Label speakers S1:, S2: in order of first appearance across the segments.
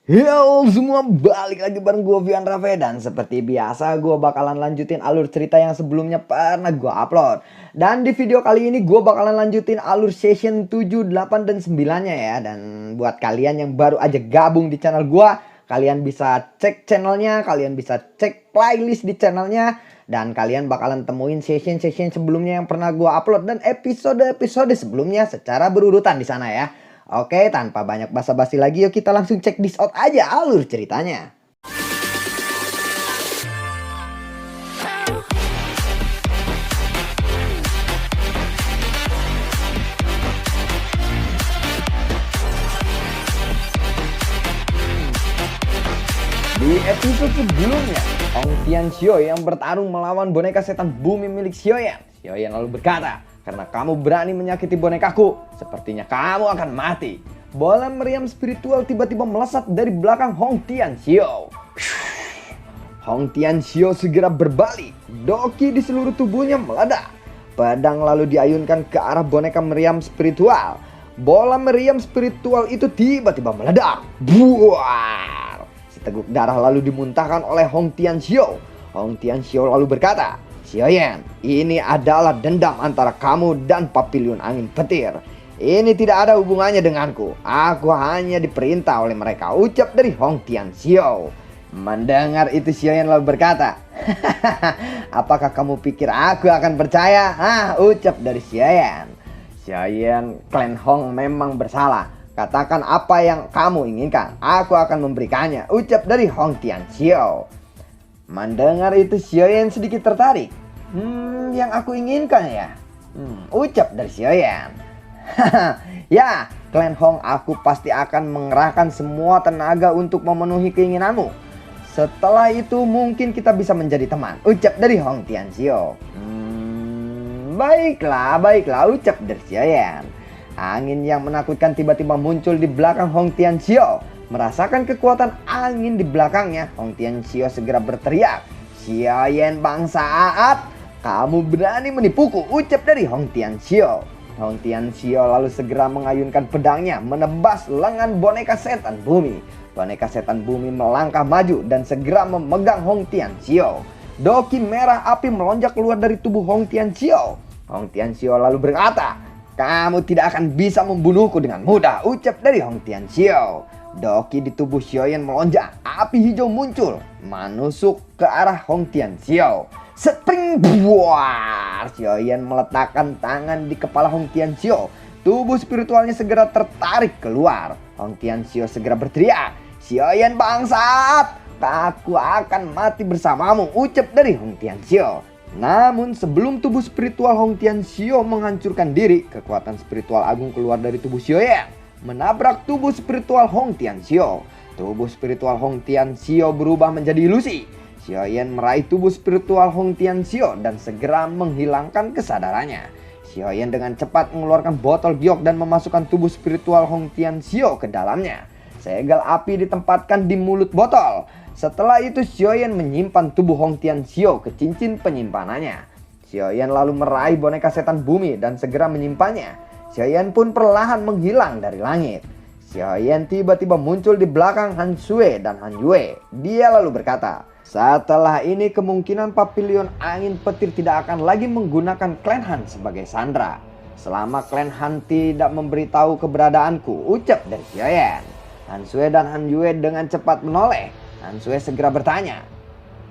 S1: Yo semua, balik lagi bareng gue Vian Rafe. Dan seperti biasa gue bakalan lanjutin alur cerita yang sebelumnya pernah gue upload. Dan di video kali ini gue bakalan lanjutin alur session 7, 8, dan 9 nya ya. Dan buat kalian yang baru aja gabung di channel gue, kalian bisa cek channelnya, kalian bisa cek playlist di channelnya. Dan kalian bakalan temuin session-session sebelumnya yang pernah gue upload dan episode-episode sebelumnya secara berurutan di sana ya. Oke, tanpa banyak basa-basi lagi, yuk kita langsung cek this out aja alur ceritanya. Di episode sebelumnya, Hong Tianxiao yang bertarung melawan boneka setan bumi milik Xiaoyan. Xiaoyan lalu berkata, "Karena kamu berani menyakiti bonekaku, sepertinya kamu akan mati." Bola meriam spiritual tiba-tiba melesat dari belakang Hong Tianxiao. Hong Tianxiao segera berbalik. Doki di seluruh tubuhnya meledak. Pedang lalu diayunkan ke arah boneka meriam spiritual. Bola meriam spiritual itu tiba-tiba meledak. Buar! Seteguk darah lalu dimuntahkan oleh Hong Tianxiao. Hong Tianxiao lalu berkata, "Xiaoyan, ini adalah dendam antara kamu dan Papiliun Angin Petir. Ini tidak ada hubungannya denganku. Aku hanya diperintah oleh mereka," ucap dari Hong Tianxiao. Mendengar itu Xiaoyan lalu berkata, "Apakah kamu pikir aku akan percaya?" Ucap dari Xiaoyan. "Xiaoyan, klan Hong memang bersalah. Katakan apa yang kamu inginkan, aku akan memberikannya," ucap dari Hong Tianxiao. Mendengar itu Xiaoyan sedikit tertarik. Yang aku inginkan ya? Ucap dari Xiaoyan. "Ya, klan Hong, aku pasti akan mengerahkan semua tenaga untuk memenuhi keinginanmu. Setelah itu mungkin kita bisa menjadi teman," ucap dari Hong Tianxiao. Baiklah, ucap dari Xiaoyan. Angin yang menakutkan tiba-tiba muncul di belakang Hong Tianxiao. Merasakan kekuatan angin di belakangnya, Hong Tianxiao segera berteriak, "Xiaoyan bangsat, kamu berani menipuku," ucap dari Hong Tianxiao. Hong Tianxiao lalu segera mengayunkan pedangnya menebas lengan boneka setan bumi. Boneka setan bumi melangkah maju dan segera memegang Hong Tianxiao. Doki merah api melonjak keluar dari tubuh Hong Tianxiao. Hong Tianxiao lalu berkata, "Kamu tidak akan bisa membunuhku dengan mudah," ucap dari Hong Tianxiao. Doki di tubuh Xiaoyan melonjak, api hijau muncul, menusuk ke arah Hong Tianxiao. Spring buar! Xiaoyan meletakkan tangan di kepala Hong Tianxiao. Tubuh spiritualnya segera tertarik keluar. Hong Tianxiao segera berteriak, "Xiaoyan bangsat, aku akan mati bersamamu," ucap dari Hong Tianxiao. Namun sebelum tubuh spiritual Hong Tianxiao menghancurkan diri, kekuatan spiritual agung keluar dari tubuh Xiaoyan, menabrak tubuh spiritual Hong Tianxiao. Tubuh spiritual Hong Tianxiao berubah menjadi ilusi. Xiaoyan meraih tubuh spiritual Hong Tianxiao dan segera menghilangkan kesadarannya. Xiaoyan dengan cepat mengeluarkan botol giok dan memasukkan tubuh spiritual Hong Tianxiao ke dalamnya. Segel api ditempatkan di mulut botol. Setelah itu Xiaoyan menyimpan tubuh Hong Tianxiao ke cincin penyimpanannya. Xiaoyan lalu meraih boneka setan bumi dan segera menyimpannya. Xiaoyan pun perlahan menghilang dari langit. Xiaoyan tiba-tiba muncul di belakang Han Sui dan Han Yue. Dia lalu berkata, "Setelah ini kemungkinan Papiliun Angin Petir tidak akan lagi menggunakan klan Han sebagai sandera selama klan Han tidak memberitahu keberadaanku," ucap dari Xiaoyan. Han Sui dan Han Yue dengan cepat menoleh. Han Sui segera bertanya,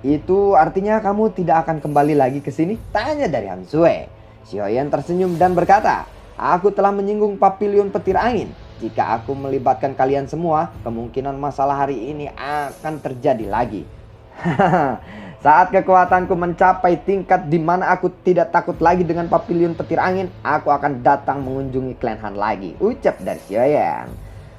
S1: "Itu artinya kamu tidak akan kembali lagi ke sini?" tanya dari Han Sui. Xiaoyan tersenyum dan berkata, "Aku telah menyinggung Papiliun Petir Angin. Jika aku melibatkan kalian semua, kemungkinan masalah hari ini akan terjadi lagi. Saat kekuatanku mencapai tingkat di mana aku tidak takut lagi dengan Papiliun Petir Angin, aku akan datang mengunjungi klan Han lagi," ucap dari Xiaoyan.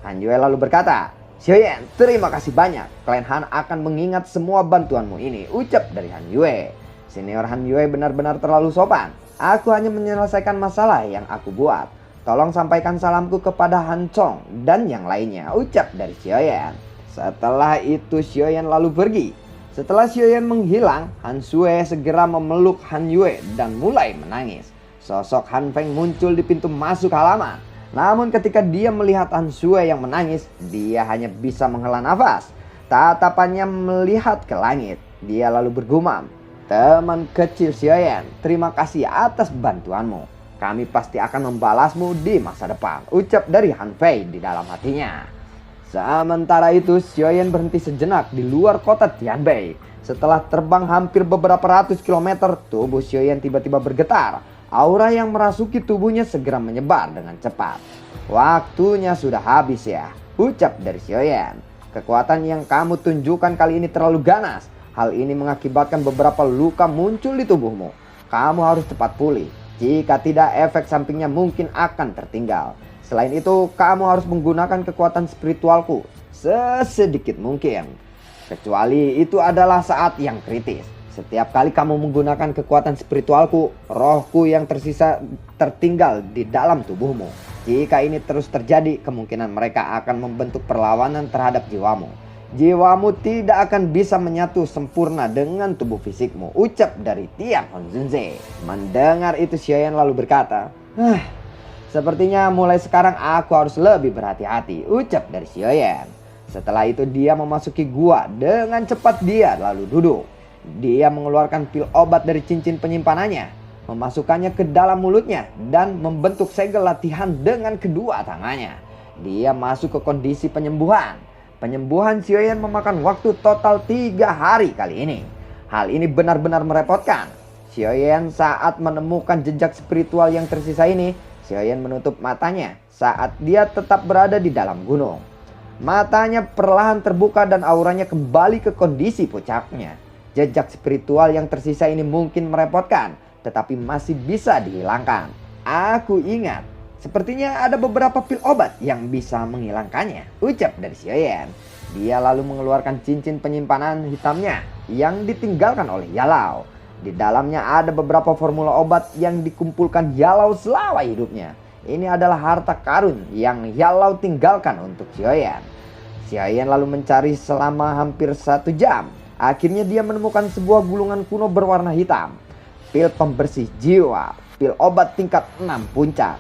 S1: Han Yue lalu berkata, "Xiaoyan, terima kasih banyak. Klan Han akan mengingat semua bantuanmu ini," ucap dari Han Yue. Senior Han Yue benar-benar terlalu sopan. "Aku hanya menyelesaikan masalah yang aku buat. Tolong sampaikan salamku kepada Han Chong dan yang lainnya," ucap dari Xiaoyan. Setelah itu Xiaoyan lalu pergi. Setelah Xiaoyan menghilang, Han Sui segera memeluk Han Yue dan mulai menangis. Sosok Han Feng muncul di pintu masuk halaman. Namun ketika dia melihat Han Sue yang menangis, dia hanya bisa menghela nafas. Tatapannya melihat ke langit. Dia lalu bergumam, "Teman kecil Xiaoyan, terima kasih atas bantuanmu. Kami pasti akan membalasmu di masa depan," ucap dari Han Fei di dalam hatinya. Sementara itu, Xiaoyan berhenti sejenak di luar kota Tianbei. Setelah terbang hampir beberapa ratus kilometer, tubuh Xiaoyan tiba-tiba bergetar. Aura yang merasuki tubuhnya segera menyebar dengan cepat. "Waktunya sudah habis ya," ucap dari Xiaoyan. "Kekuatan yang kamu tunjukkan kali ini terlalu ganas. Hal ini mengakibatkan beberapa luka muncul di tubuhmu. Kamu harus cepat pulih. Jika tidak, efek sampingnya mungkin akan tertinggal. Selain itu, kamu harus menggunakan kekuatan spiritualku sesedikit mungkin. Kecuali itu adalah saat yang kritis. Setiap kali kamu menggunakan kekuatan spiritualku, rohku yang tersisa tertinggal di dalam tubuhmu. Jika ini terus terjadi, kemungkinan mereka akan membentuk perlawanan terhadap jiwamu. Jiwamu tidak akan bisa menyatu sempurna dengan tubuh fisikmu," ucap dari Tian Honzunze. Mendengar itu, Xiaoyan lalu berkata, "Sepertinya mulai sekarang aku harus lebih berhati-hati," ucap dari Xiaoyan. Setelah itu dia memasuki gua. Dengan cepat dia lalu duduk. Dia mengeluarkan pil obat dari cincin penyimpanannya, memasukkannya ke dalam mulutnya, dan membentuk segel latihan dengan kedua tangannya. Dia masuk ke kondisi penyembuhan. Penyembuhan Xiaoyan memakan waktu total 3 hari kali ini. Hal ini benar-benar merepotkan. Xiaoyan saat menemukan jejak spiritual yang tersisa ini, Xiaoyan menutup matanya saat dia tetap berada di dalam gunung. Matanya perlahan terbuka dan auranya kembali ke kondisi puncaknya. Jejak spiritual yang tersisa ini mungkin merepotkan, tetapi masih bisa dihilangkan. Aku ingat, sepertinya ada beberapa pil obat yang bisa menghilangkannya, ucap dari Xiaoyan. Dia lalu mengeluarkan cincin penyimpanan hitamnya yang ditinggalkan oleh Yalau. Di dalamnya ada beberapa formula obat yang dikumpulkan Yalau selama hidupnya. Ini adalah harta karun yang Yalau tinggalkan untuk Xiaoyan. Xiaoyan lalu mencari selama hampir 1 jam. Akhirnya dia menemukan sebuah gulungan kuno berwarna hitam. Pil pembersih jiwa, pil obat tingkat 6 puncak.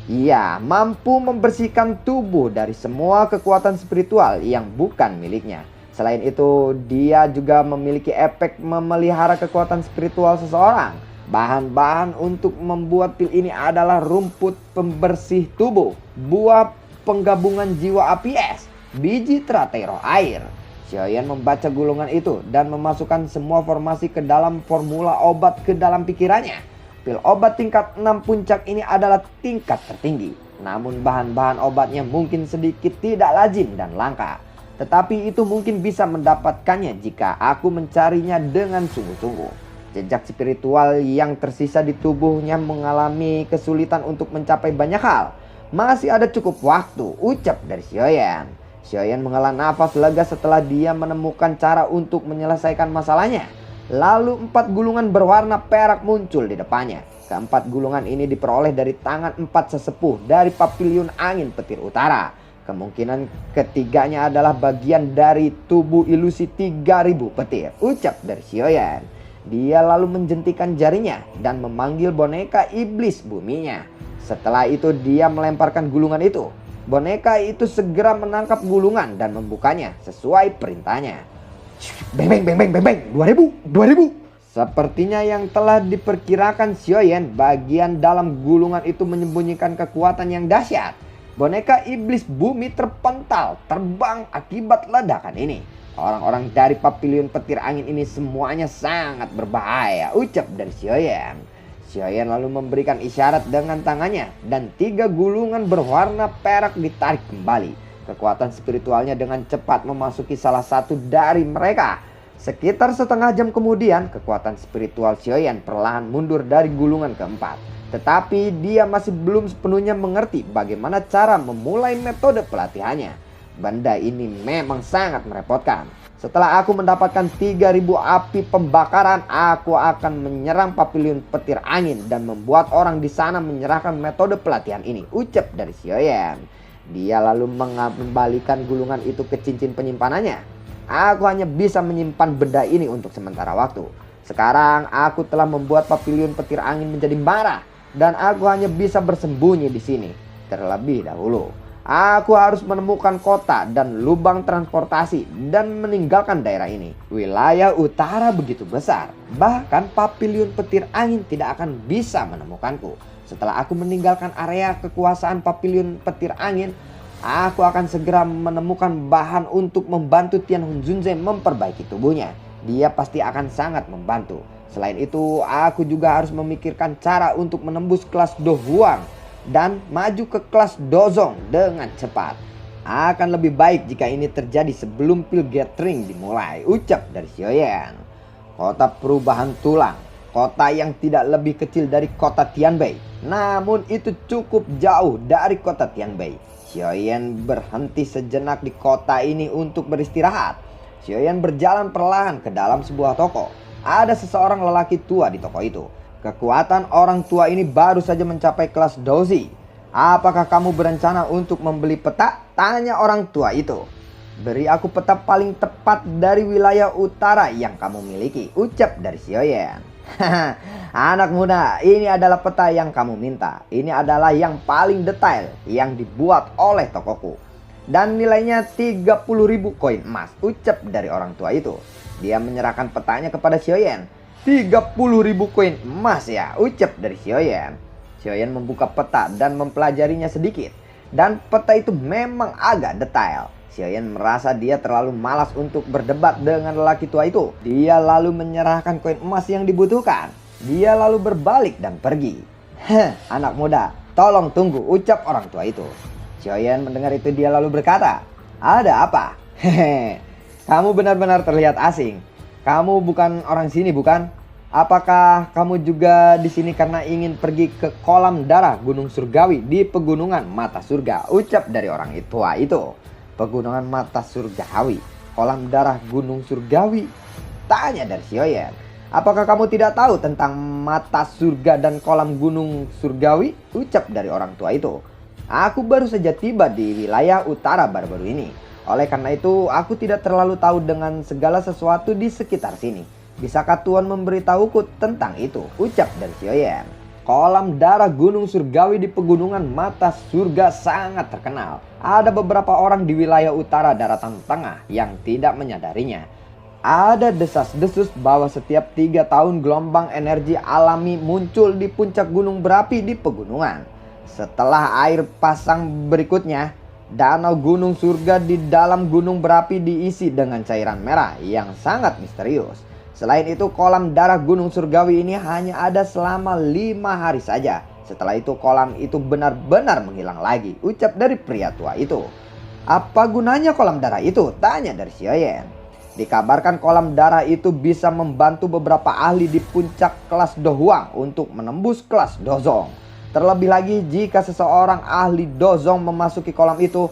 S1: Ia mampu membersihkan tubuh dari semua kekuatan spiritual yang bukan miliknya. Selain itu, dia juga memiliki efek memelihara kekuatan spiritual seseorang. Bahan-bahan untuk membuat pil ini adalah rumput pembersih tubuh, buah penggabungan jiwa api es, biji teratai roh air. Xiaoyan membaca gulungan itu dan memasukkan semua formasi ke dalam formula obat ke dalam pikirannya. Pil obat tingkat 6 puncak ini adalah tingkat tertinggi. Namun bahan-bahan obatnya mungkin sedikit tidak lazim dan langka. Tetapi itu mungkin bisa mendapatkannya jika aku mencarinya dengan sungguh-sungguh. Jejak spiritual yang tersisa di tubuhnya mengalami kesulitan untuk mencapai banyak hal. Masih ada cukup waktu, ucap dari Xiaoyan. Xiaoyan menghela nafas lega setelah dia menemukan cara untuk menyelesaikan masalahnya. Lalu 4 gulungan berwarna perak muncul di depannya. Keempat gulungan ini diperoleh dari tangan 4 sesepuh dari Paviliun Angin Petir Utara. Kemungkinan ketiganya adalah bagian dari tubuh ilusi 3000 petir, ucap dari Xiaoyan. Dia lalu menjentikan jarinya dan memanggil boneka iblis buminya. Setelah itu dia melemparkan gulungan itu. Boneka itu segera menangkap gulungan dan membukanya sesuai perintahnya. Beng beng beng beng beng beng, 2000. Sepertinya yang telah diperkirakan Xiaoyan, bagian dalam gulungan itu menyembunyikan kekuatan yang dahsyat. Boneka iblis bumi terpental, terbang akibat ledakan ini. Orang-orang dari Paviliun Petir Angin ini semuanya sangat berbahaya, ucap dari Xiaoyan. Xiaoyan lalu memberikan isyarat dengan tangannya dan 3 gulungan berwarna perak ditarik kembali. Kekuatan spiritualnya dengan cepat memasuki salah satu dari mereka. Sekitar setengah jam kemudian, kekuatan spiritual Xiaoyan perlahan mundur dari gulungan keempat. Tetapi dia masih belum sepenuhnya mengerti bagaimana cara memulai metode pelatihannya. Benda ini memang sangat merepotkan. Setelah aku mendapatkan 3000 api pembakaran, aku akan menyerang Paviliun Petir Angin dan membuat orang di sana menyerahkan metode pelatihan ini, ucap dari Xiaoyan. Dia lalu mengembalikan gulungan itu ke cincin penyimpanannya. Aku hanya bisa menyimpan benda ini untuk sementara waktu. Sekarang aku telah membuat Paviliun Petir Angin menjadi marah dan aku hanya bisa bersembunyi di sini. terlebih dahulu. Aku harus menemukan kota dan lubang transportasi dan meninggalkan daerah ini. Wilayah utara begitu besar, bahkan papiliun petir angin tidak akan bisa menemukanku. Setelah aku meninggalkan area kekuasaan papiliun petir angin, aku akan segera menemukan bahan untuk membantu Tian Hunzunze memperbaiki tubuhnya. Dia pasti akan sangat membantu. Selain itu, aku juga harus memikirkan cara untuk menembus kelas Do Huang dan maju ke kelas Dozong dengan cepat. Akan lebih baik jika ini terjadi sebelum Pil Gathering dimulai, ucap dari Xiaoyan. Kota perubahan tulang, kota yang tidak lebih kecil dari kota Tianbei, namun itu cukup jauh dari kota Tianbei. Xiaoyan berhenti sejenak di kota ini untuk beristirahat. Xiaoyan berjalan perlahan ke dalam sebuah toko. Ada seseorang lelaki tua di toko itu. Kekuatan orang tua ini baru saja mencapai kelas Dozi. Apakah kamu berencana untuk membeli peta? Tanya orang tua itu. Beri aku peta paling tepat dari wilayah utara yang kamu miliki, ucap dari Xiaoyan. Anak muda, ini adalah peta yang kamu minta. Ini adalah yang paling detail yang dibuat oleh tokoku. Dan nilainya 30.000 koin emas, ucap dari orang tua itu. Dia menyerahkan petanya kepada Xiaoyan. 30.000 koin emas ya, ucap dari Xiaoyan. Xiaoyan membuka peta dan mempelajarinya sedikit. Dan peta itu memang agak detail. Xiaoyan merasa dia terlalu malas untuk berdebat dengan lelaki tua itu. Dia lalu menyerahkan koin emas yang dibutuhkan. Dia lalu berbalik dan pergi. Anak muda, tolong tunggu, ucap orang tua itu. Xiaoyan mendengar itu, dia lalu berkata, ada apa? Kamu benar-benar terlihat asing. Kamu bukan orang sini, bukan? Apakah kamu juga di sini karena ingin pergi ke kolam darah Gunung Surgawi di Pegunungan Mata Surga? Ucap dari orang tua itu. Pegunungan Mata Surgawi, kolam darah Gunung Surgawi? Tanya dari Xiaoyan. Apakah kamu tidak tahu tentang mata surga dan kolam Gunung Surgawi? Ucap dari orang tua itu. Aku baru saja tiba di wilayah utara baru-baru ini. Oleh karena itu, aku tidak terlalu tahu dengan segala sesuatu di sekitar sini. Bisakah Tuan memberitahuku tentang itu? Ucap dari Xiaoyan. Kolam darah Gunung Surgawi di Pegunungan Mata Surga sangat terkenal. Ada beberapa orang di wilayah utara daratan tengah yang tidak menyadarinya. Ada desas-desus bahwa setiap 3 tahun gelombang energi alami muncul di puncak gunung berapi di pegunungan. Setelah air pasang berikutnya, danau gunung surga di dalam gunung berapi diisi dengan cairan merah yang sangat misterius. Selain itu, kolam darah Gunung Surgawi ini hanya ada selama 5 hari saja. Setelah itu kolam itu benar-benar menghilang lagi, ucap dari pria tua itu. Apa gunanya kolam darah itu? Tanya dari Xiaoyan. Dikabarkan kolam darah itu bisa membantu beberapa ahli di puncak kelas Dohuang untuk menembus kelas Dozong. Terlebih lagi jika seseorang ahli Dozong memasuki kolam itu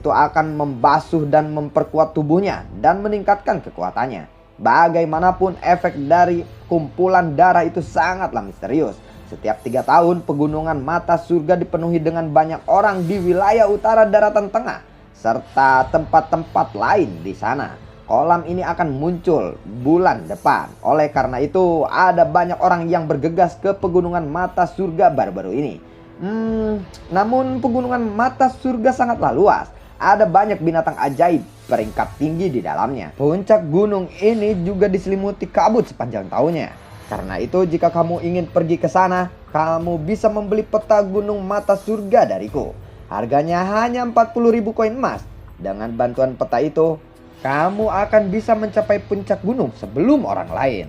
S1: akan membasuh dan memperkuat tubuhnya dan meningkatkan kekuatannya. Bagaimanapun efek dari kumpulan darah itu sangatlah misterius. Setiap 3 tahun pegunungan Mata Surga dipenuhi dengan banyak orang di wilayah utara daratan tengah serta tempat-tempat lain di sana. Kolam ini akan muncul bulan depan. Oleh karena itu ada banyak orang yang bergegas ke pegunungan Mata Surga baru-baru ini. Namun pegunungan Mata Surga sangatlah luas. Ada banyak binatang ajaib peringkat tinggi di dalamnya. Puncak gunung ini juga diselimuti kabut sepanjang tahunnya. Karena itu jika kamu ingin pergi ke sana, kamu bisa membeli peta Gunung Mata Surga dariku. Harganya hanya 40.000 koin emas. Dengan bantuan peta itu, kamu akan bisa mencapai puncak gunung sebelum orang lain.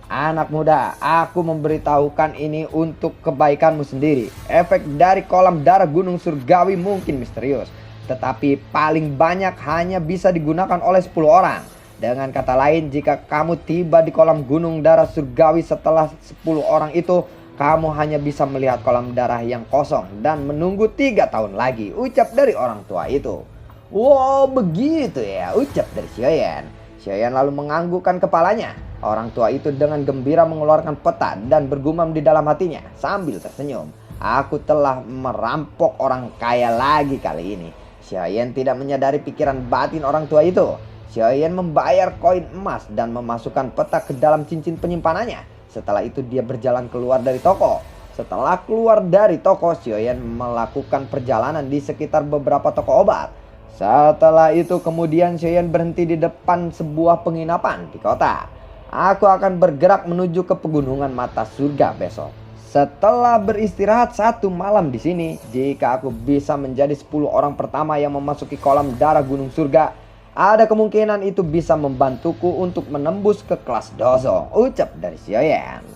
S1: Anak muda, aku memberitahukan ini untuk kebaikanmu sendiri. Efek dari kolam darah Gunung Surgawi mungkin misterius, tetapi paling banyak hanya bisa digunakan oleh 10 orang. Dengan kata lain, jika kamu tiba di kolam gunung darah surgawi setelah 10 orang itu, kamu hanya bisa melihat kolam darah yang kosong dan menunggu 3 tahun lagi, ucap dari orang tua itu. Wow, begitu ya, ucap dari Xiaoyan. Xiaoyan lalu menganggukkan kepalanya. Orang tua itu dengan gembira mengeluarkan peta dan bergumam di dalam hatinya sambil tersenyum. Aku telah merampok orang kaya lagi kali ini. Xiaoyan tidak menyadari pikiran batin orang tua itu. Xiaoyan membayar koin emas dan memasukkan peta ke dalam cincin penyimpanannya. Setelah itu dia berjalan keluar dari toko. Setelah keluar dari toko, Xiaoyan melakukan perjalanan di sekitar beberapa toko obat. Setelah itu kemudian Xiaoyan berhenti di depan sebuah penginapan di kota. Aku akan bergerak menuju ke pegunungan mata surga besok. Setelah beristirahat 1 malam di sini, jika aku bisa menjadi 10 orang pertama yang memasuki kolam darah gunung surga, ada kemungkinan itu bisa membantuku untuk menembus ke kelas Dozong, ucap dari Xiaoyan.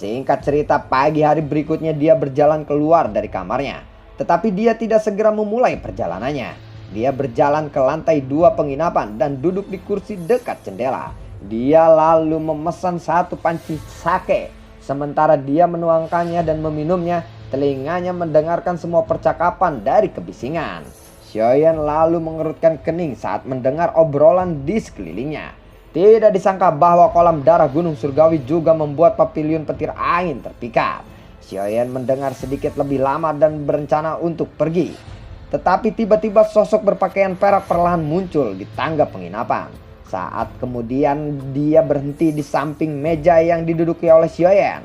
S1: Singkat cerita, pagi hari berikutnya dia berjalan keluar dari kamarnya. Tetapi dia tidak segera memulai perjalanannya. Dia berjalan ke lantai 2 penginapan dan duduk di kursi dekat jendela. Dia lalu memesan 1 panci sake. Sementara dia menuangkannya dan meminumnya, telinganya mendengarkan semua percakapan dari kebisingan. Xiaoyan lalu mengerutkan kening saat mendengar obrolan di sekelilingnya. Tidak disangka bahwa kolam darah gunung surgawi juga membuat pavilion petir angin terpikat. Xiaoyan mendengar sedikit lebih lama dan berencana untuk pergi. Tetapi tiba-tiba sosok berpakaian perak perlahan muncul di tangga penginapan. Saat kemudian dia berhenti di samping meja yang diduduki oleh Xiaoyan.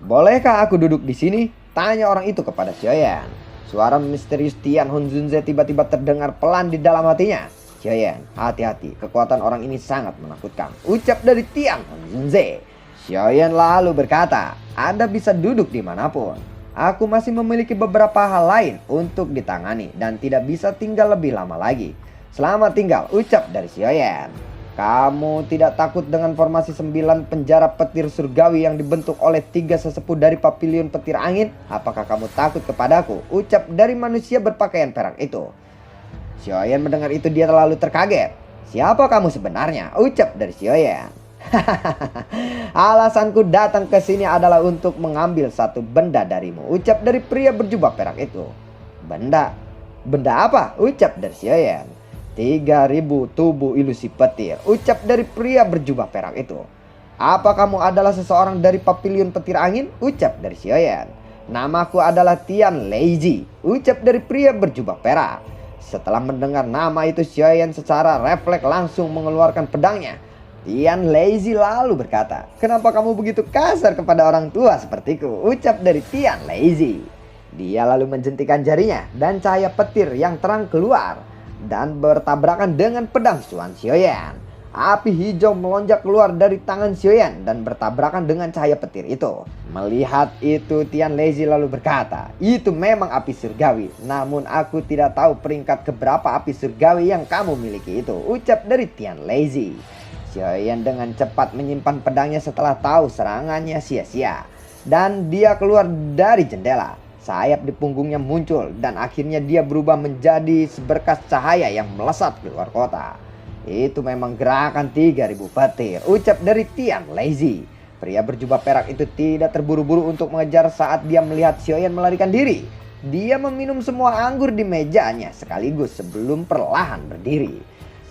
S1: "Bolehkah aku duduk di sini?" tanya orang itu kepada Xiaoyan. Suara misterius Tian Honzunze tiba-tiba terdengar pelan di dalam hatinya. "Xiaoyan, hati-hati, kekuatan orang ini sangat menakutkan," ucap dari Tian Honzunze. Xiaoyan lalu berkata, "Anda bisa duduk dimanapun. Aku masih memiliki beberapa hal lain untuk ditangani dan tidak bisa tinggal lebih lama lagi. Selamat tinggal," ucap dari Xiaoyan. "Kamu tidak takut dengan formasi 9 penjara petir surgawi yang dibentuk oleh 3 sesepuh dari pavilion petir angin? Apakah kamu takut kepadaku?" ucap dari manusia berpakaian perak itu. Xiaoyan mendengar itu dia terlalu terkaget. "Siapa kamu sebenarnya?" ucap dari Xiaoyan. "Alasanku datang ke sini adalah untuk mengambil 1 benda darimu," ucap dari pria berjubah perak itu. "Benda? Benda apa?" ucap dari Xiaoyan. 3.000 tubuh ilusi petir," ucap dari pria berjubah perak itu. "Apa kamu adalah seseorang dari pavilion petir angin?" ucap dari Xiaoyan. "Namaku adalah Tian Leiji," ucap dari pria berjubah perak. Setelah mendengar nama itu, Xiaoyan secara refleks langsung mengeluarkan pedangnya. Tian Leiji lalu berkata, "Kenapa kamu begitu kasar kepada orang tua sepertiku?" ucap dari Tian Leiji. Dia lalu menjentikan jarinya dan cahaya petir yang terang keluar dan bertabrakan dengan pedang Xuan Xiaoyan. Api hijau melonjak keluar dari tangan Xiaoyan dan bertabrakan dengan cahaya petir itu. Melihat itu, Tian Leiji lalu berkata, "Itu memang api surgawi, namun aku tidak tahu peringkat keberapa api surgawi yang kamu miliki itu," ucap dari Tian Leiji. Xiaoyan dengan cepat menyimpan pedangnya setelah tahu serangannya sia-sia, dan dia keluar dari jendela. Sayap di punggungnya muncul dan akhirnya dia berubah menjadi seberkas cahaya yang melesat keluar kota. "Itu memang gerakan 3.000 petir," ucap dari Tian Leiji. Pria berjubah perak itu tidak terburu-buru untuk mengejar saat dia melihat Xiaoyan melarikan diri. Dia meminum semua anggur di mejanya sekaligus sebelum perlahan berdiri.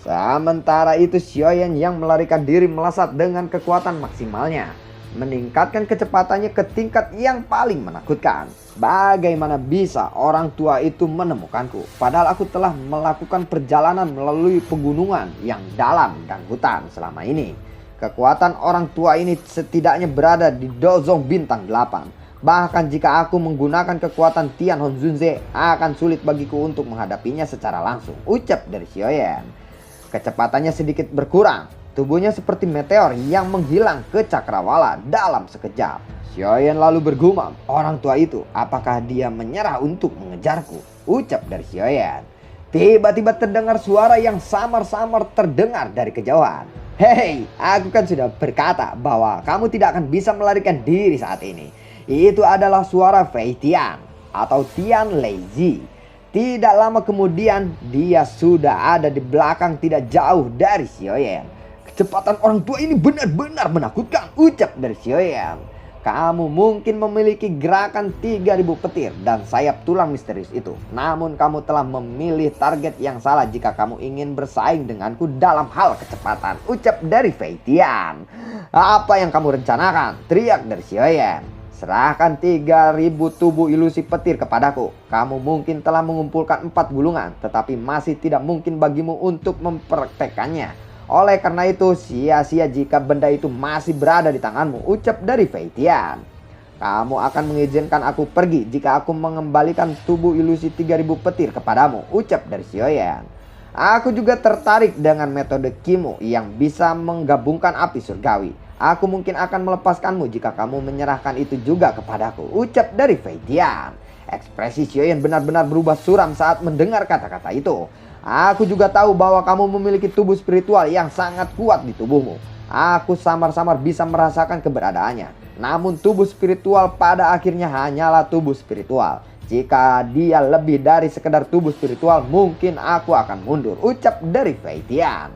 S1: Sementara itu Xiaoyan yang melarikan diri melesat dengan kekuatan maksimalnya, meningkatkan kecepatannya ke tingkat yang paling menakutkan. Bagaimana bisa orang tua itu menemukanku? Padahal aku telah melakukan perjalanan melalui pegunungan yang dalam dan hutan selama ini. Kekuatan orang tua ini setidaknya berada di Dozong bintang 8. Bahkan jika aku menggunakan kekuatan Tian Honzunze, akan sulit bagiku untuk menghadapinya secara langsung, ucap dari Xiaoyan. Kecepatannya sedikit berkurang. Tubuhnya seperti meteor yang menghilang ke cakrawala dalam sekejap. Xiaoyan lalu bergumam, "Orang tua itu, apakah dia menyerah untuk mengejarku?" ucap dari Xiaoyan. Tiba-tiba terdengar suara yang samar-samar terdengar dari kejauhan. "Hei, aku kan sudah berkata bahwa kamu tidak akan bisa melarikan diri saat ini." Itu adalah suara Fei Tian atau Tian Leiji. Tidak lama kemudian dia sudah ada di belakang tidak jauh dari Xiaoyan. "Kecepatan orang tua ini benar-benar menakutkan," ucap dari Xiaoyan. "Kamu mungkin memiliki gerakan 3.000 petir dan sayap tulang misterius itu. Namun kamu telah memilih target yang salah jika kamu ingin bersaing denganku dalam hal kecepatan," ucap dari Fei Tian. "Apa yang kamu rencanakan?" teriak dari Xiaoyan. "Serahkan 3.000 tubuh ilusi petir kepadaku. Kamu mungkin telah mengumpulkan 4 gulungan, tetapi masih tidak mungkin bagimu untuk mempraktekkannya. Oleh karena itu, sia-sia jika benda itu masih berada di tanganmu," ucap dari Fei Tian. Kamu akan mengizinkan aku pergi jika aku mengembalikan tubuh ilusi 3000 petir kepadamu, ucap dari Xiaoyan. Aku juga tertarik dengan metode Kimo yang bisa menggabungkan api surgawi. Aku mungkin akan melepaskanmu jika kamu menyerahkan itu juga kepadaku, ucap dari Fei Tian. Ekspresi Xiaoyan benar-benar berubah suram saat mendengar kata-kata itu. Aku juga tahu bahwa kamu memiliki tubuh spiritual yang sangat kuat di tubuhmu. Aku samar-samar bisa merasakan keberadaannya. Namun tubuh spiritual pada akhirnya hanyalah tubuh spiritual. Jika dia lebih dari sekedar tubuh spiritual, mungkin aku akan mundur, ucap dari Fei Tian.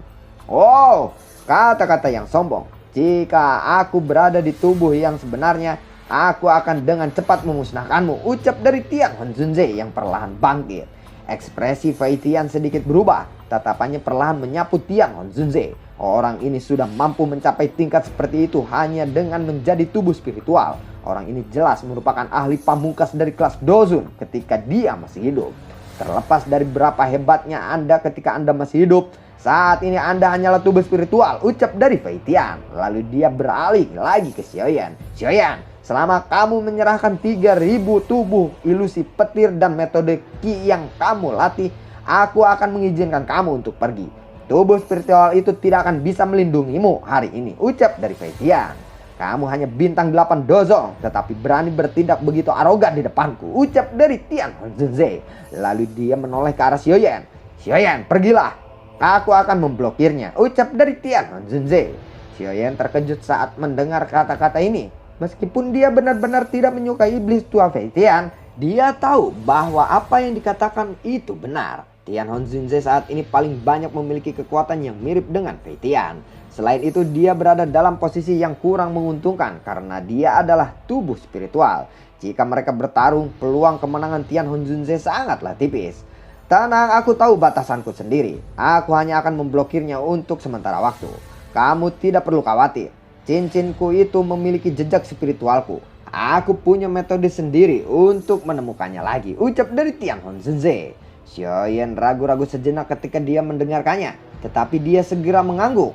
S1: Oh, kata-kata yang sombong. Jika aku berada di tubuh yang sebenarnya, aku akan dengan cepat memusnahkanmu, ucap dari Tian Honzunze yang perlahan bangkit. Ekspresi Fei Tian sedikit berubah. Tatapannya perlahan menyapu Tian Honzunze. Orang ini sudah mampu mencapai tingkat seperti itu hanya dengan menjadi tubuh spiritual. Orang ini jelas merupakan ahli pamungkas dari kelas Dozun ketika dia masih hidup. Terlepas dari berapa hebatnya Anda ketika Anda masih hidup, saat ini Anda hanyalah tubuh spiritual, ucap dari Fei Tian. Lalu dia beralih lagi ke Xiaoyan. Xiaoyan, selama kamu menyerahkan 3000 tubuh ilusi petir dan metode Qi yang kamu latih, aku akan mengizinkan kamu untuk pergi. Tubuh spiritual itu tidak akan bisa melindungimu hari ini, ucap dari Fei Tian. Kamu hanya bintang 8 Dozong, tetapi berani bertindak begitu arogan di depanku, ucap dari Tian Honzunze. Lalu dia menoleh ke arah Xiaoyan. Xiaoyan, pergilah. Aku akan memblokirnya, ucap dari Tian Honzunze. Xiaoyan terkejut saat mendengar kata-kata ini. Meskipun dia benar-benar tidak menyukai iblis tua Fei Tian, dia tahu bahwa apa yang dikatakan itu benar. Tian Honzunze saat ini paling banyak memiliki kekuatan yang mirip dengan Fei Tian. Selain itu dia berada dalam posisi yang kurang menguntungkan karena dia adalah tubuh spiritual. Jika mereka bertarung, peluang kemenangan Tian Honzunze sangatlah tipis. Tenang, aku tahu batasanku sendiri. Aku hanya akan memblokirnya untuk sementara waktu. Kamu tidak perlu khawatir. Cincinku itu memiliki jejak spiritualku. Aku punya metode sendiri untuk menemukannya lagi, ucap dari Tian Honzunze. Xiaoyan ragu-ragu sejenak ketika dia mendengarkannya, tetapi dia segera mengangguk.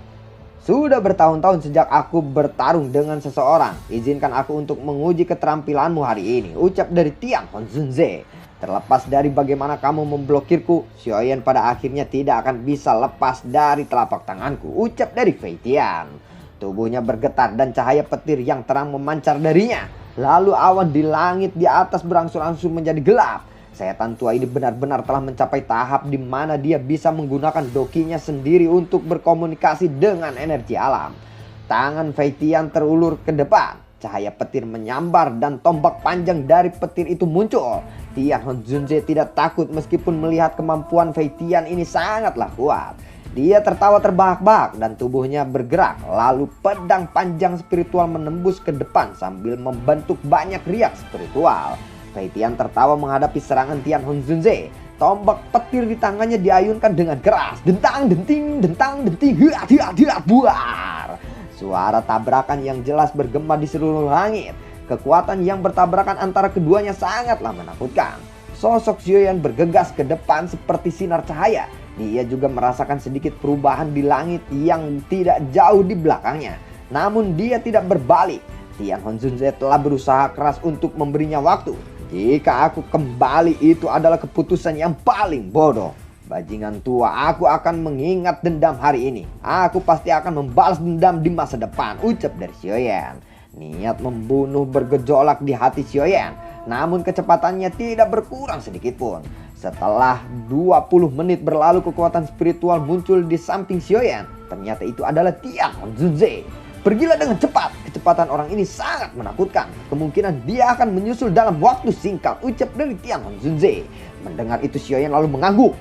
S1: Sudah bertahun-tahun sejak aku bertarung dengan seseorang. Izinkan aku untuk menguji keterampilanmu hari ini, ucap dari Tian Honzunze. Terlepas dari bagaimana kamu memblokirku, Xiaoyan pada akhirnya tidak akan bisa lepas dari telapak tanganku, ucap dari Fei Tian. Tubuhnya bergetar dan cahaya petir yang terang memancar darinya. Lalu awan di langit di atas berangsur-angsur menjadi gelap. Setan tua ini benar-benar telah mencapai tahap di mana dia bisa menggunakan dokinya sendiri untuk berkomunikasi dengan energi alam. Tangan Fei Tian terulur ke depan. Cahaya petir menyambar dan tombak panjang dari petir itu muncul. Tian Honzunze tidak takut meskipun melihat kemampuan Fei Tian ini sangatlah kuat. Dia tertawa terbahak-bahak dan tubuhnya bergerak. Lalu pedang panjang spiritual menembus ke depan sambil membentuk banyak riak spiritual. Fei Tian tertawa menghadapi serangan Tian Honzunze. Tombak petir di tangannya diayunkan dengan keras. Dentang, denting, buar. Suara tabrakan yang jelas bergema di seluruh langit. Kekuatan yang bertabrakan antara keduanya sangatlah menakutkan. Sosok Xiaoyan bergegas ke depan seperti sinar cahaya. Dia juga merasakan sedikit perubahan di langit yang tidak jauh di belakangnya. Namun dia tidak berbalik. Tian Honzunze telah berusaha keras untuk memberinya waktu. Jika aku kembali, itu adalah keputusan yang paling bodoh. Bajingan tua, aku akan mengingat dendam hari ini. Aku pasti akan membalas dendam di masa depan, ucap dari Xiaoyan. Niat membunuh bergejolak di hati Xiaoyan. Namun kecepatannya tidak berkurang sedikit pun. Setelah 20 menit berlalu, kekuatan spiritual muncul di samping Xiaoyan. Ternyata itu adalah Tian Honzunze. Pergilah dengan cepat. Kecepatan orang ini sangat menakutkan. Kemungkinan dia akan menyusul dalam waktu singkat, ucap dari Tian Honzunze. Mendengar itu Xiaoyan lalu mengangguk.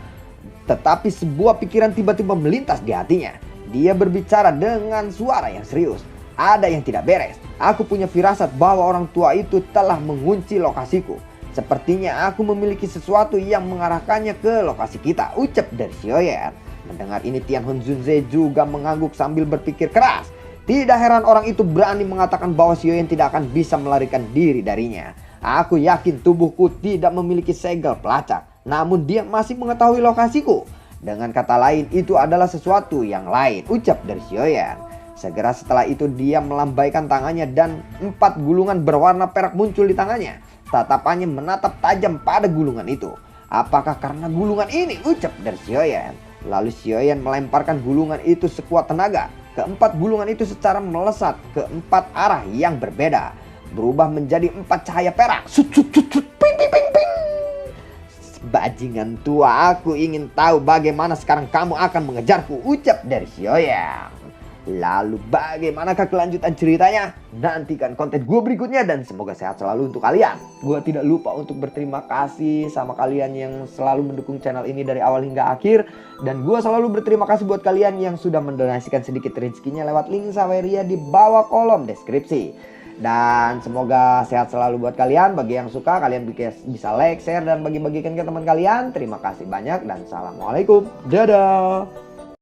S1: Tetapi sebuah pikiran tiba-tiba melintas di hatinya. Dia berbicara dengan suara yang serius. Ada yang tidak beres. Aku punya firasat bahwa orang tua itu telah mengunci lokasiku. Sepertinya aku memiliki sesuatu yang mengarahkannya ke lokasi kita, ucap dari Xiaoyan. Mendengar ini Tian Honzunze juga mengangguk sambil berpikir keras. Tidak heran orang itu berani mengatakan bahwa Xiaoyan tidak akan bisa melarikan diri darinya. Aku yakin tubuhku tidak memiliki segel pelacak. Namun dia masih mengetahui lokasiku. Dengan kata lain, itu adalah sesuatu yang lain, ucap dari Xiaoyan. Segera setelah itu dia melambaikan tangannya dan 4 gulungan berwarna perak muncul di tangannya. Tatapannya menatap tajam pada gulungan itu. Apakah karena gulungan ini? Ucap dari Xiaoyan. Lalu Xiaoyan melemparkan gulungan itu sekuat tenaga. Keempat gulungan itu secara melesat ke 4 arah yang berbeda. Berubah menjadi 4 cahaya perak. Sut, sut, sut, sut. Ping, ping, ping, ping. Bajingan tua, aku ingin tahu bagaimana sekarang kamu akan mengejarku. Ucap dari Xiaoyan. Lalu bagaimanakah kelanjutan ceritanya? Nantikan konten gue berikutnya dan semoga sehat selalu untuk kalian. Gue tidak lupa untuk berterima kasih sama kalian yang selalu mendukung channel ini dari awal hingga akhir. Dan gue selalu berterima kasih buat kalian yang sudah mendonasikan sedikit rezekinya lewat link Saweria di bawah kolom deskripsi. Dan semoga sehat selalu buat kalian. Bagi yang suka kalian bisa like, share, dan bagi-bagikan ke teman kalian. Terima kasih banyak dan assalamualaikum. Dadah.